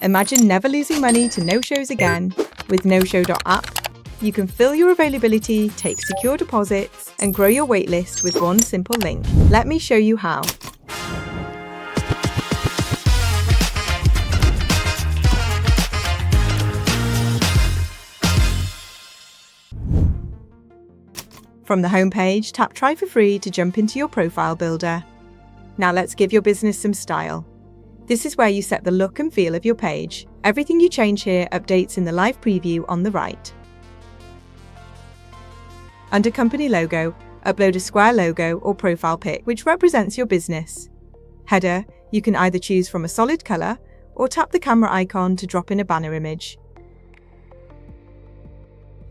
Imagine never losing money to no-shows again with NoSho.app. You can fill your availability, take secure deposits, and grow your waitlist with one simple link. Let me show you how. From the homepage, tap Try for Free to jump into your profile builder. Now let's give your business some style. This is where you set the look and feel of your page. Everything you change here updates in the live preview on the right. Under Company Logo, upload a square logo or profile pic which represents your business. Header, you can either choose from a solid color or tap the camera icon to drop in a banner image.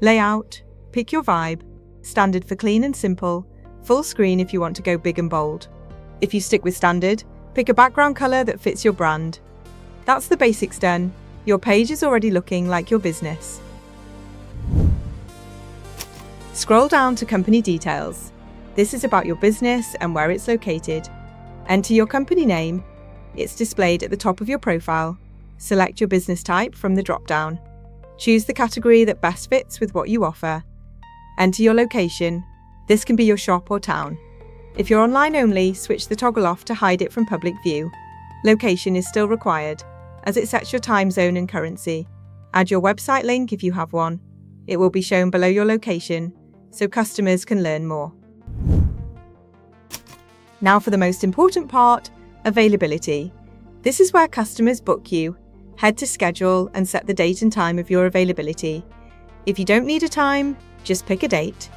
Layout, pick your vibe. Standard for clean and simple, full screen if you want to go big and bold. If you stick with standard, pick a background color that fits your brand. That's the basics done. Your page is already looking like your business. Scroll down to company details. This is about your business and where it's located. Enter your company name. It's displayed at the top of your profile. Select your business type from the drop-down. Choose the category that best fits with what you offer. Enter your location. This can be your shop or town. If you're online only, switch the toggle off to hide it from public view. Location is still required, as it sets your time zone and currency. Add your website link if you have one. It will be shown below your location, so customers can learn more. Now for the most important part, availability. This is where customers book you. Head to Schedule and set the date and time of your availability. If you don't need a time, just pick a date.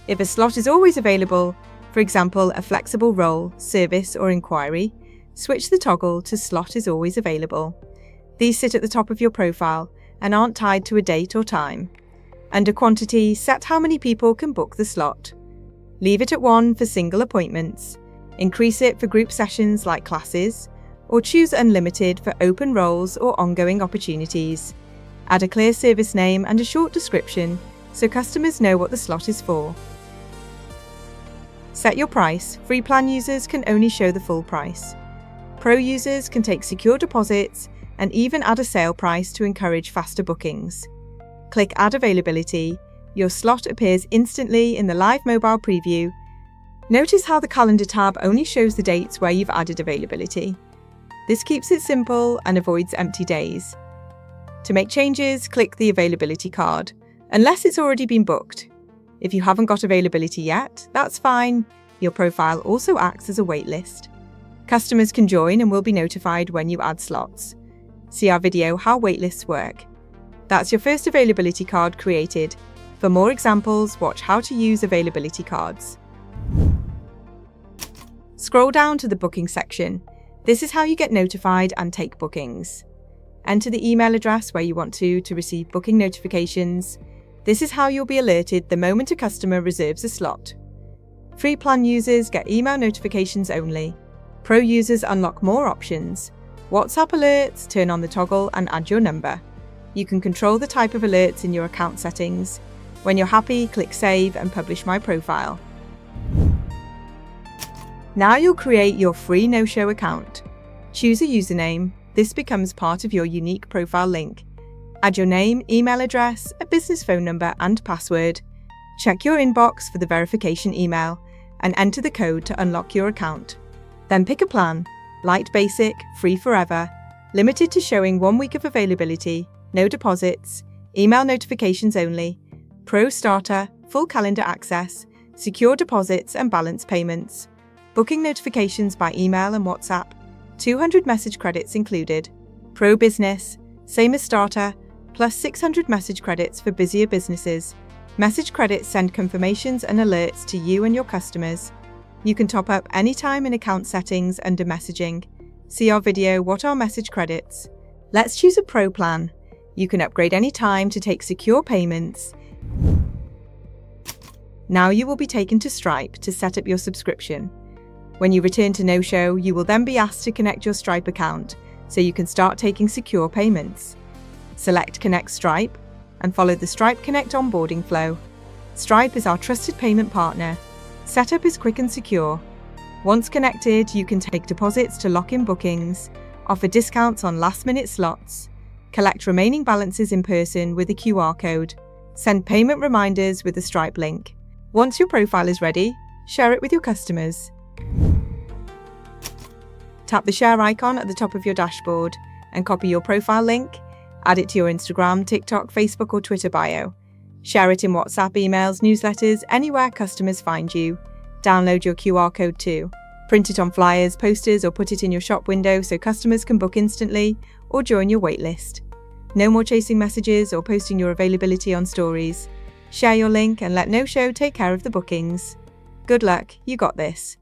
If a slot is always available, for example, a flexible role, service, or inquiry, switch the toggle to Slot is always available. These sit at the top of your profile and aren't tied to a date or time. Under Quantity, set how many people can book the slot. Leave it at 1 for single appointments. Increase it for group sessions like classes, or choose Unlimited for open roles or ongoing opportunities. Add a clear service name and a short description so customers know what the slot is for. Set your price. Free plan users can only show the full price. Pro users can take secure deposits and even add a sale price to encourage faster bookings. Click Add Availability. Your slot appears instantly in the live mobile preview. Notice how the Calendar tab only shows the dates where you've added availability. This keeps it simple and avoids empty days. To make changes, click the Availability card, unless it's already been booked. If you haven't got availability yet, that's fine. Your profile also acts as a waitlist. Customers can join and will be notified when you add slots. See our video How Waitlists Work. That's your first availability card created. For more examples, watch How to Use Availability Cards. Scroll down to the Booking section. This is how you get notified and take bookings. Enter the email address where you want to receive booking notifications. This is how you'll be alerted the moment a customer reserves a slot. Free plan users get email notifications only. Pro users unlock more options. WhatsApp alerts, turn on the toggle and add your number. You can control the type of alerts in your account settings. When you're happy, click Save and publish my profile. Now you'll create your free no-show account. Choose a username. This becomes part of your unique profile link. Add your name, email address, a business phone number, and password. Check your inbox for the verification email and enter the code to unlock your account. Then pick a plan. LITE Basic, free forever, limited to showing 1 week of availability, no deposits, email notifications only, Pro Starter, full calendar access, secure deposits and balance payments, booking notifications by email and WhatsApp, 200 message credits included, Pro Business, same as Starter, plus 600 message credits for busier businesses. Message credits send confirmations and alerts to you and your customers. You can top up anytime in account settings under messaging. See our video, What are message credits? Let's choose a Pro plan. You can upgrade anytime to take secure payments. Now you will be taken to Stripe to set up your subscription. When you return to No-Show, you will then be asked to connect your Stripe account so you can start taking secure payments. Select Connect Stripe and follow the Stripe Connect onboarding flow. Stripe is our trusted payment partner. Setup is quick and secure. Once connected, you can take deposits to lock in bookings, offer discounts on last-minute slots, Collect remaining balances in person with a QR code. Send payment reminders with the Stripe link. Once your profile is ready, share it with your customers. Tap the share icon at the top of your dashboard and copy your profile link. Add it to your Instagram, TikTok, Facebook, or Twitter bio. Share it in WhatsApp, emails, newsletters, anywhere customers find you. Download your QR code too. Print it on flyers, posters, or put it in your shop window so customers can book instantly or join your waitlist. No more chasing messages or posting your availability on stories. Share your link and let NoSho take care of the bookings. Good luck, you got this.